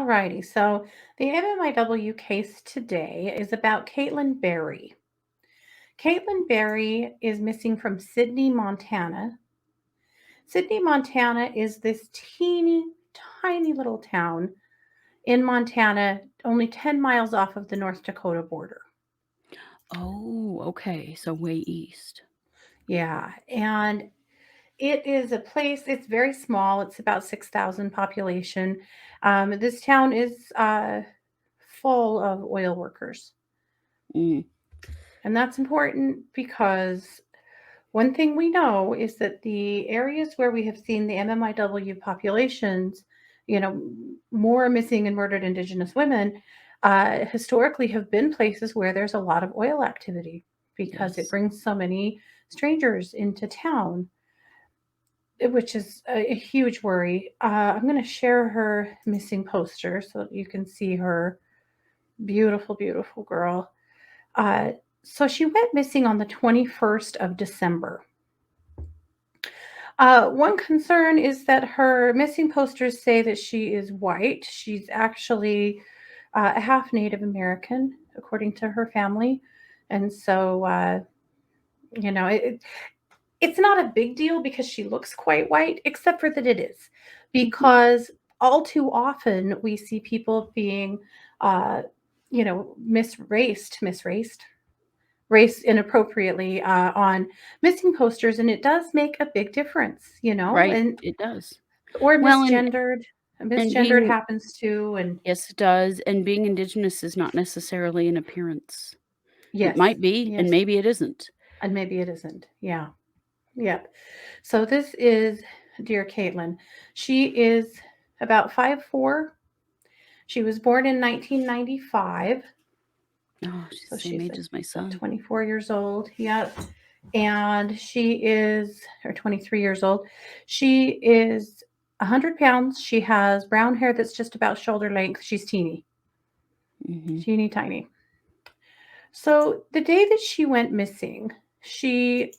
Alrighty. So the MMIW case today is about Caitlin Berry. Caitlin Berry is missing from Sydney, Montana. Sydney, Montana is this teeny tiny little town in Montana, only 10 miles off of the North Dakota border. Oh, okay. So way east. Yeah, and it is a place, it's very small. It's about 6,000 population. This town is full of oil workers. Mm, And that's important because one thing we know is that the areas where we have seen the MMIW populations, you know, more missing and murdered Indigenous women, historically have been places where there's a lot of oil activity because it yes. brings so many strangers into town, which is a huge worry. I'm going to share her missing poster so that you can see her. Beautiful, beautiful girl. Uh, so she went missing on the 21st of December. One concern is that her missing posters say that she is white. She's actually a half Native American, according to her family. And so, it's not a big deal because she looks quite white, except for that it is. Mhm. Because all too often we see people being, uh, misraced, race inappropriately on missing posters, and it does make a big difference, Right. and It does. or Well, and misgendered being happens too, and yes, it does. And being indigenous is not necessarily an appearance. It yes, might be, and yes, maybe it isn't. and maybe it isn't. Yeah, yep. So this is dear Caitlin. She is about 5'4". She was born in 1995, Oh, she's so the same she's age like as my about son. 24 years old. Yep. And she is, or 23 years old. She is 100 pounds. She has brown hair that's just about shoulder length. She's Hmm. teeny tiny. So the day that she went missing, she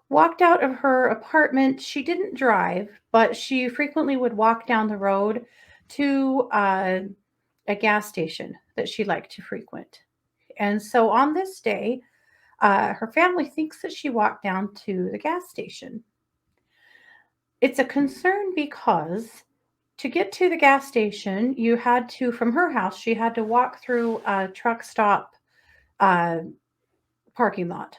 walked out of her apartment. She didn't drive, but she frequently would walk down the road to a gas station that she liked to frequent. And so on this day, her family thinks that she walked down to the gas station. It's a concern because to get to the gas station, you had to, from her house, she had to walk through a truck stop uh, parking lot.